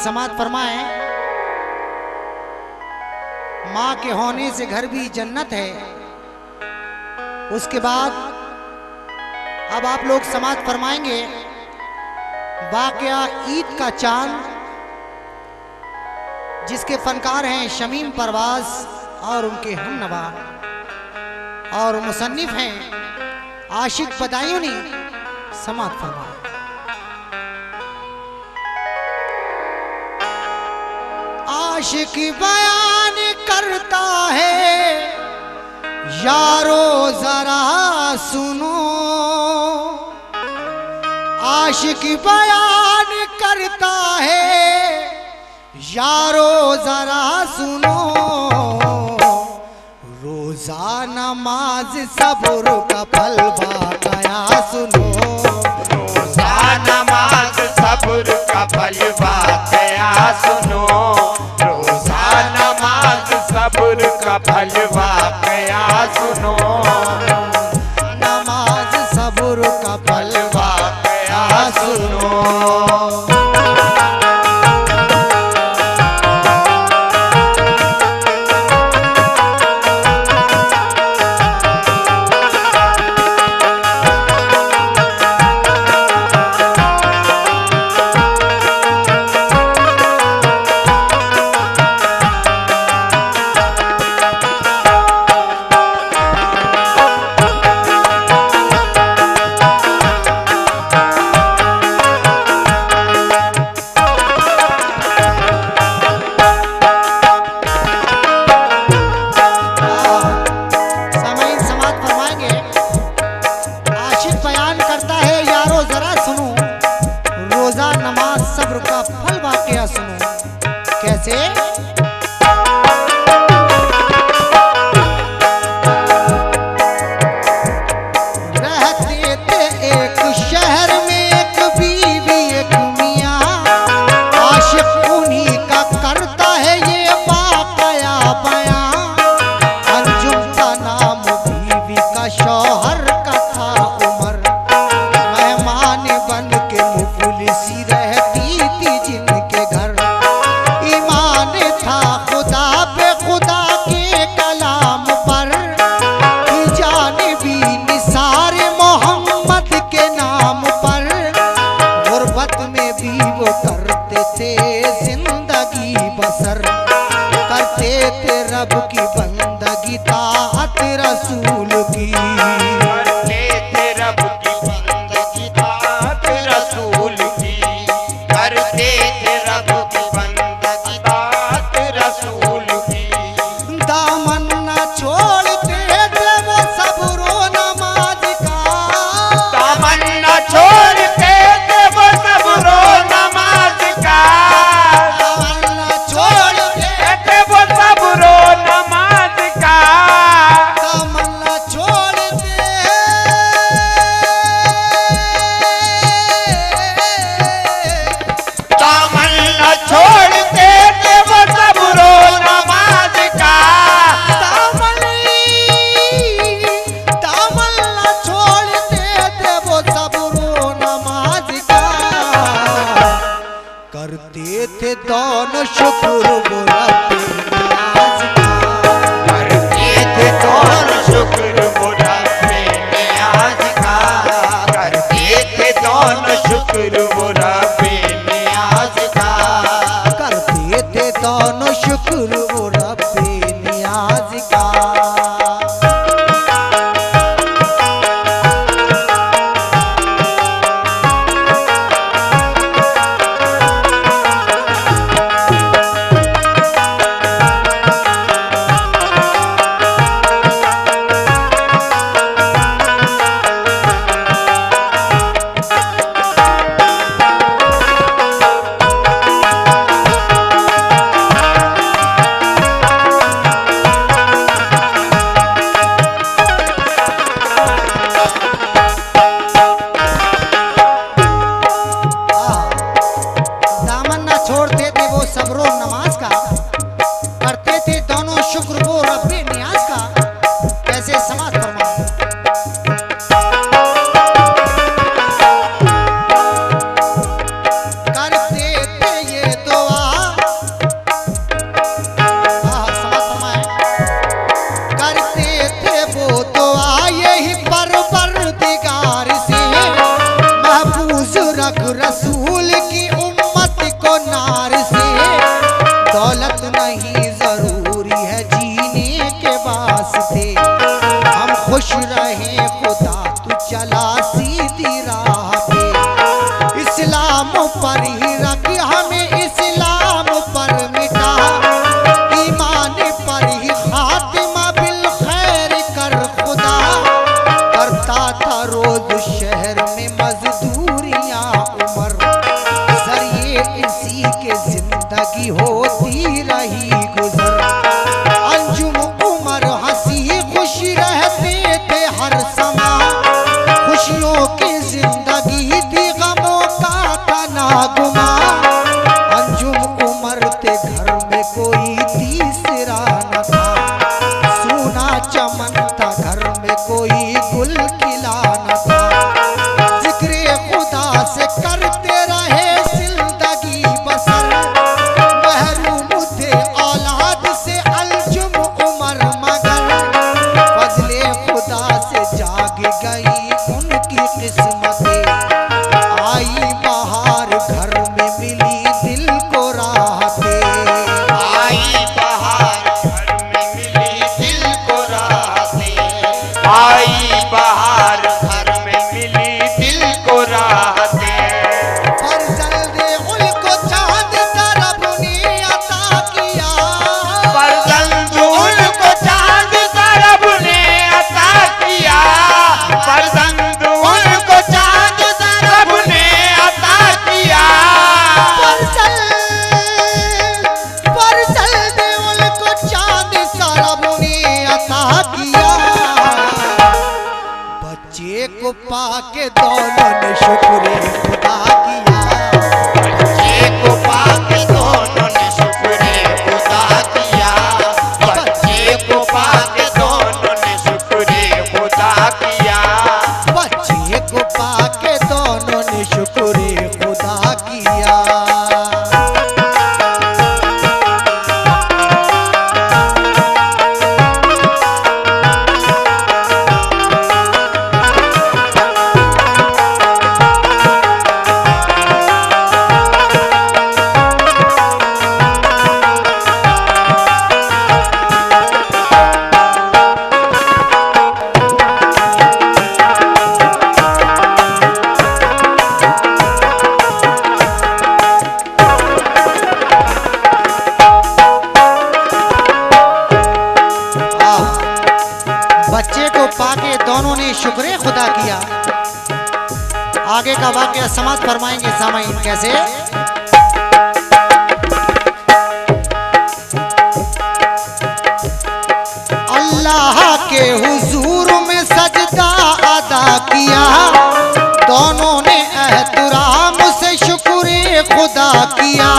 समात फरमाएं, माँ के होने से घर भी जन्नत है। उसके बाद अब आप लोग समात फरमाएंगे वाकया ईद का चांद, जिसके फनकार हैं शमीम परवाज और उनके हमनवा, और मुसन्निफ हैं आशिक बदायूनी। समात फरमाएं। आशिक बयान करता है यारो जरा सुनो, आशिक बयान करता है यारो जरा सुनो, रोजा नमाज सब्र का फल वाकया सुनो, रोजा नमाज सब्र का फल वाकया सुनो, रोजा नमाज सब्र का फल वाकया सुनो, नमाज सब्र का फल वाकया सुनो। रब की बंदगी ताअत रसूल की, करते थे रब की बंदगी ताअत रसूल की, करते थे रब की बंदगी ताअत रसूल की। दामन न छोड़ते थे वो सब्रो नमाज का, दामन न छोड़ते थे वो सब्रो नमाज का, दामन न छोड़ते थे वो सब्रो नमाज का, दामन न छोड़ते दामन न छोड़ते थे वो सब्रो नमाज का, दामन न छोड़ते थे वो सब्रो नमाज का, करते थे दोनों शुक्र वो रब्बे नियाज़ का, करते थे दोनों शुक्र वो रब्बे नियाज़ का, करते थे दोनों शुक्र वो रब्बे नियाज़ का। करते थे दोनों शुक्र वो रब्बे नियाज़ का। दामन न छोड़ते थे वो सब्रो नमाज का, करते थे दोनों शुक्र वो रब्बे नियाज का। कैसे समाज फरमा, करते थे ये दुआ पाके दोनों ने शुक्र खुदा किया। बच्चे को पाके दोनों ने शुक्र खुदा किया। बच्चे को पाके दोनों ने शुक्र खुदा किया। बच्चे को पाके दोनों ने शुक्र खुदा किया। बच्चे को पाके दोनों ने शुक्र खुदा किया। आगे का वाक्य समाप्त फरमाएंगे सामाईन कैसे। अल्लाह के हुजूर में सजदा अदा किया। दोनों ने एहतराम से शुक्र खुदा किया।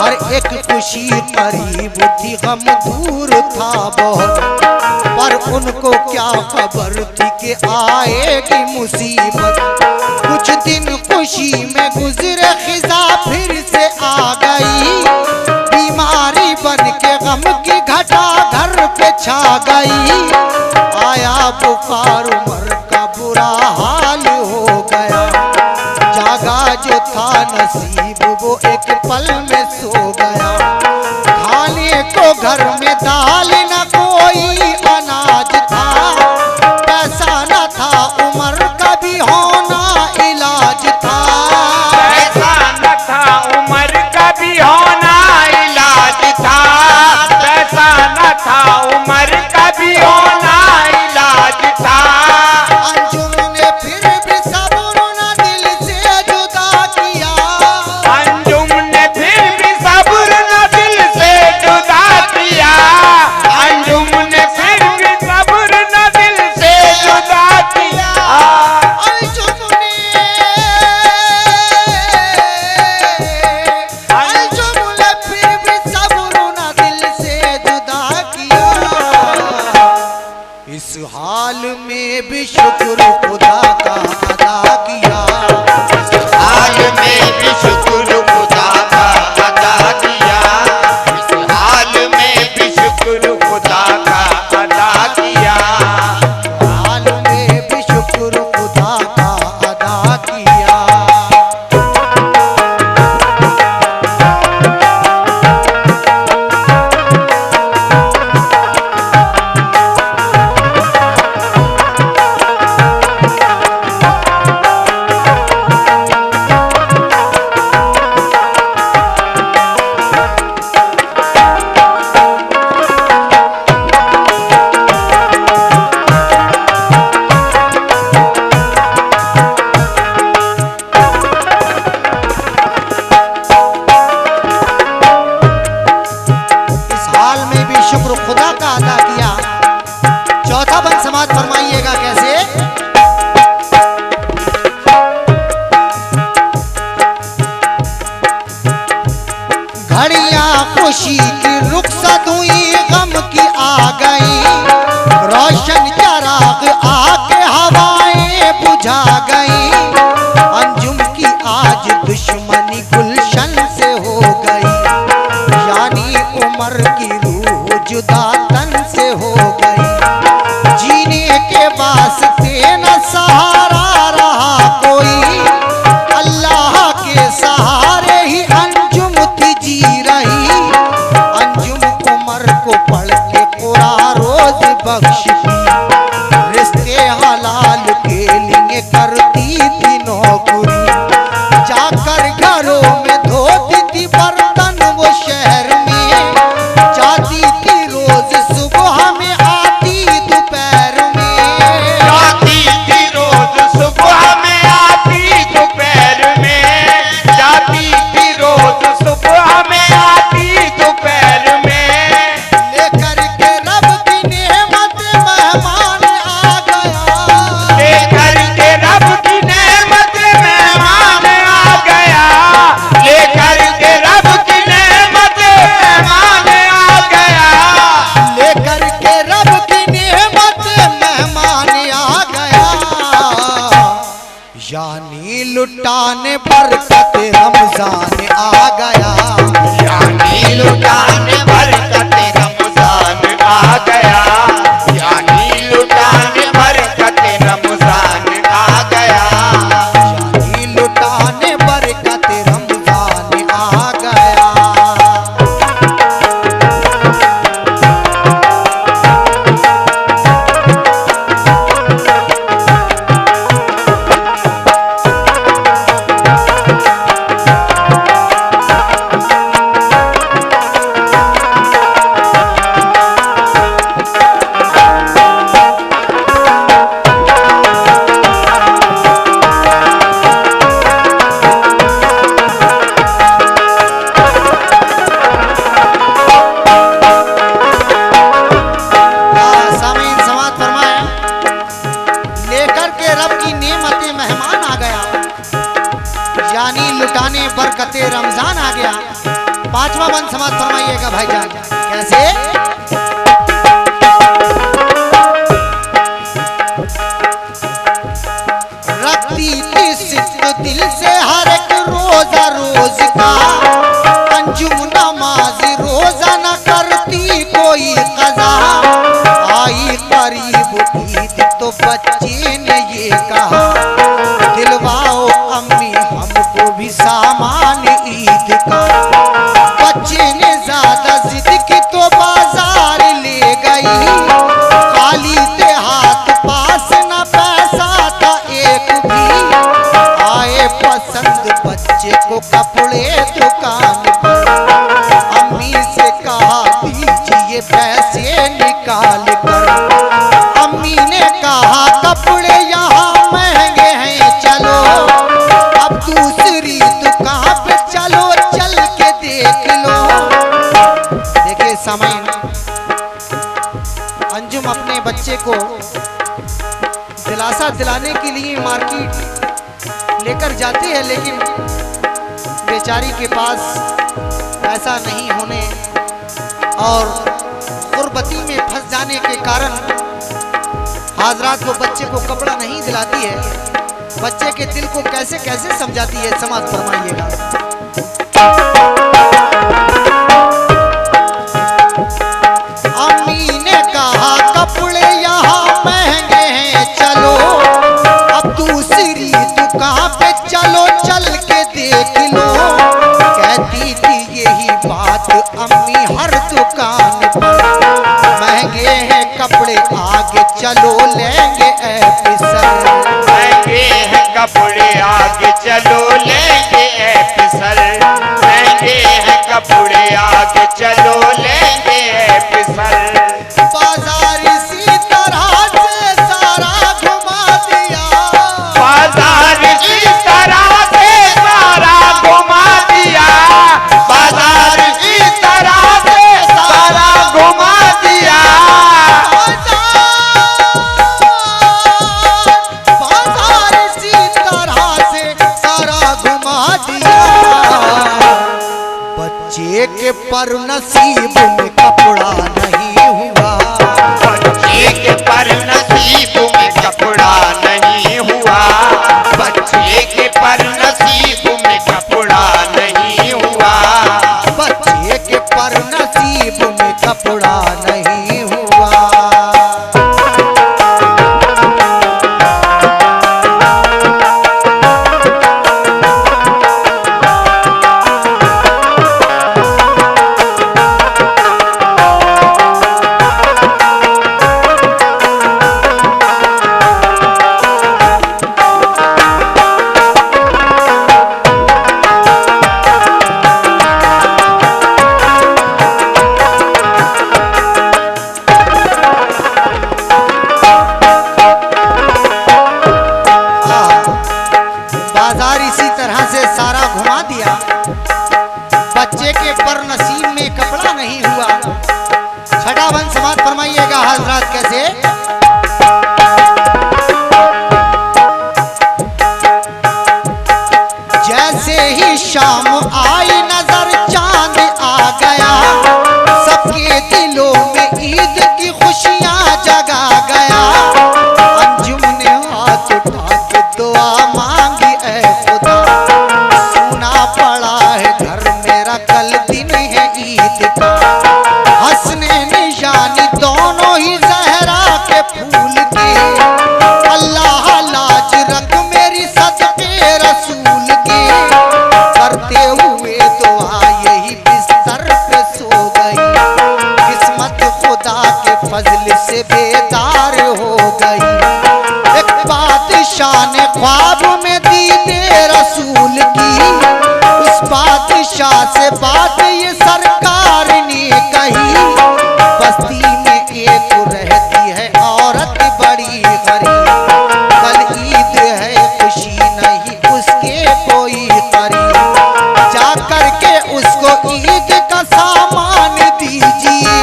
हर एक खुशी करीब थी, गम दूर था बहुत, पर उनको क्या खबर थी कि आएगी मुसीबत। कुछ दिन खुशी में गुजरे, खिजा फिर से आ गई। बीमारी बन के गम की घटा घर पे छा गई। आया बुखार, उमर का बुरा हाल हो गया। जागा जो था नसीब वो एक पल में सो गया। खाने को घर में दाल न कोई अनाज था। पैसा न था, उमर का भी होना इलाज था। पैसा न था, उमर का भी होना इलाज था। पैसा न था, उमर का भी होना इलाज था। अंजुम ने फिर भी सब्र न दिल से जुदा किया। अंजुम ने फिर भी सब्र न दिल से जुदा किया। अंजुम ने फिर भी सब्र न दिल से जुदा किया। अंजुम ने फिर भी सब्र न दिल से जुदा किया। इस हाल में भी शुक्र खुदा का अदा किया। हाल में भी शुक्र खुदा का अदा किया। इस हाल में भी शुक्र खुदा का अदा किया। हाल में भी शुक्र खुदा का अदा किया। इस हाल में भी शुक्र खुदा का अदा किया। चौथा बंद समाज फरमाइएगा कैसे। घड़ियां खुशी की रुखसत हुई, गम की आ गई। रोशन चराग आके हवाएं बुझा गई। अंजुम की आज दुश्मनी गुलशन से हो गई। यानी उमर की रूह जुदा तन से हो गई। जीने के वास्ते न सहारा रहा कोई। अल्लाह के सहारे ही अंजुम थी जी रही। अंजुम उमर को पढ़ के कुरान रोज बख्शती। रिश्ते हलाल के लिए करती थी नौकरी। जाकर घरों में धोती थी बर्तन वो शहर में। जाती थी रोज सुबह में, आती दोपहर में। जाती थी रोज सुबह में, आती दोपहर में। जाती थी रोज सुबह में, आती दोपहर में। लेकर के रब की नेमत मेहमान आ गया। लुटाने बरकत रमजान आ गया, यानी लुटाने बरकत रमजान आ गया, यानी लुटाने बरकत रमजान आ गया, यानी लुटाने बरकत रमजान आ गया। यानी लुटाने बरकते रमजान आ गया। पांचवा बंद समाप्त फरमाइएगा भाईजान। कैसे? रखती थी सिद्ध दिल से हर एक रोजा रोज का, अंजुम नमाज रोजा न करती कोई कज़ा। आई करीब ईद तो बच्चे ने ये कहा, दिलवाओ अम्मी हमको भी सामान ईद का। बच्चे ने ज्यादा जिद की तो बाजार ले गई, खाली थे हाथ पास न पैसा था एक भी। आए पसंद बच्चे को कपड़े दुकान पर, अम्मी से कहा दीजिए पैसे निकाल कर। अम्मी ने कहा कपड़े यहाँ महंगे हैं चलो, अब दूसरी दुकान पे चलो चल के देख लो। देखिए समय, अंजुम अपने बच्चे को दिलासा दिलाने के लिए मार्केट लेकर जाती है, लेकिन बेचारी के पास पैसा नहीं होने और गुर्बती में फंस जाने के कारण हाजरात वो बच्चे को कपड़ा नहीं दिलाती है। बच्चे के दिल को कैसे कैसे समझाती है, समाज फरमाइएगा। अम्मी ने कहा कपड़े यहाँ महंगे हैं चलो, अब दूसरी दुकान पे चलो चल के देख लो। कहती थी यही बात अम्मी हर दुकान पर, महंगे हैं कपड़े आगे चलो लेंगे ऐ फिसल। महंगे हैं कपड़े आगे चलो लेंगे ऐ फिसल, महंगे हैं कपड़े आगे चलो लेंगे ऐ फिसल। बाजार इसी तरह से सारा घुमा दिया, बाजार इस तरह से सारा घुमा दिया, बाजार इस तरह से सारा घुमा दिया। बाजार इसी तरह से सारा फजल से बेदार हो गई। एक बादशाह ने ख्वाब में दीदे रसूल की, उस बादशाह से बात ये सरकार ने कही। बस्ती में एक रहती है औरत बड़ी गरीब, कल ईद है खुशी नहीं उसके कोई करीब, जा करके उसको ईद का सामान दीजिए,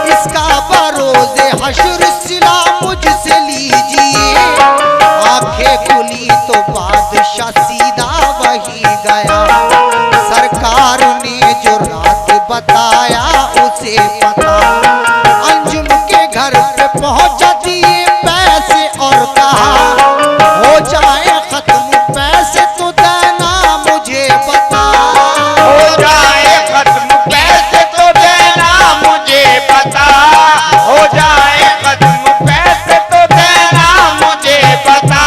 इसका बरोज़े हश्र सिला मुझसे लीजिए। आंखें खुली तो बादशाह सीधा वही गया, सरकार ने जो रात बताया उसे पता। अंजुम के घर पे पहुंचा दिए पैसे और कहा, हो जाए खत्म पैसे तो देना मुझे बता। हो जाए खत्म पैसे तो देना मुझे पता, हो जाए खत्म पैसे तो देना मुझे पता।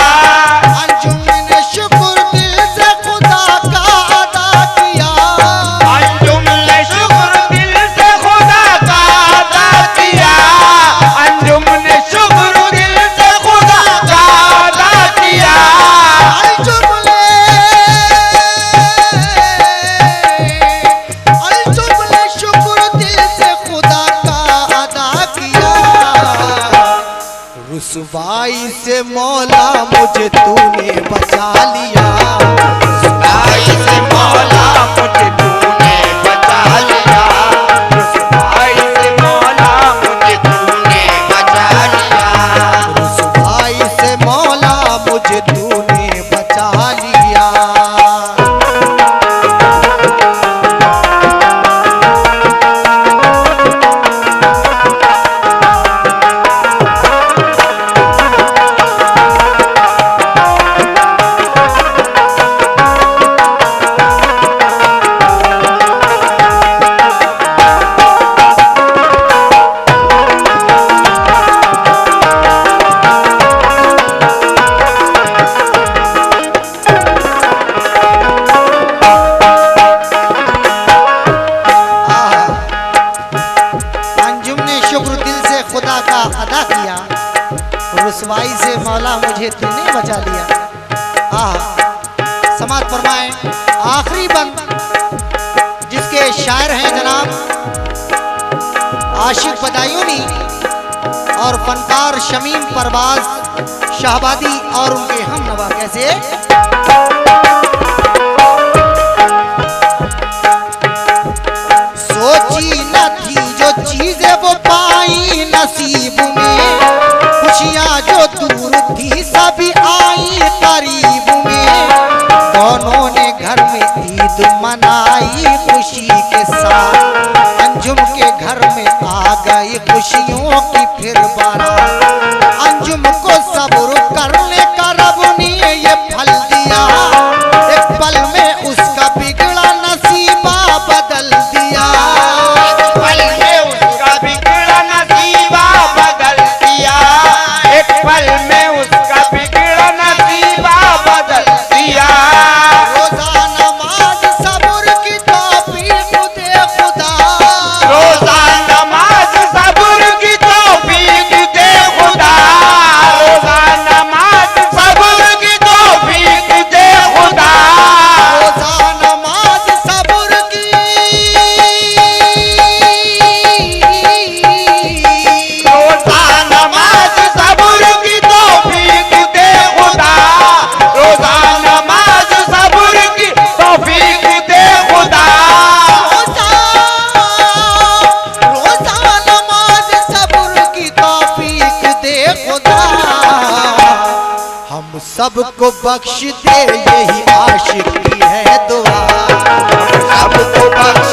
अंजुम ने शुक्र दिल से खुदा का अदा किया, अंजुम ने शुक्र दिल से खुदा का अदा किया, अंजुम ने शुक्र दिल से खुदा का अदा किया। अंजुम ने शुक्र दिल से खुदा का अदा किया। रुसवाई से मौला मुझे तूने बचा लिया, रुसवाई से मौला मुझे तूने बचा लिया, रुसवाई से मौला मुझे तूने बचा लिया। रुसवाई से मौला मुझे तूने बचा लिया। अंजुम ने शुक्र दिल से खुदा का अदा किया, रुसवाई से मौला मुझे तूने बचा लिया। समाज फरमाए आखिरी बंद जिसके शायर हैं जनाब आशिक बदायूनी और फनकार शमीम परवाज शाहबादी और उनके हम नवा। कैसे सोची न थी जो चीजें वो पाई नसीब में, खुशियाँ जो दूर थी सभी आई करीब में। दोनों ने घर में ईद मनाई खुशी के साथ, अंजुम के घर में आ गई खुशियों की फिर बारात। अंजुम को सब्र करने का रब ने ये फल दिया, एक पल में उसका बिगड़ा नसीबा बदल दिया। एक पल में उसका बिगड़ा नसीबा बदल दिया, एक पल में उसका बिगड़ा नसीबा बदल दिया। रोजा नमाज सब्र की तौफीक दे खुदा, रोजा नमाज सब्र की तौफीक दे खुदा, रोजा नमाज सब्र की तौफीक दे खुदा। रोजा नमाज सब्र की, रोजा नमाज सब्र की तौफीक दे खुदा, रोजा नमाज सब्र की तौफीक दे खुदा। रोजा नमाज सब्र की तौफीक दे खुदा। हम सबको बख्श दे यही आशिक की है दुआ, सबको बख्श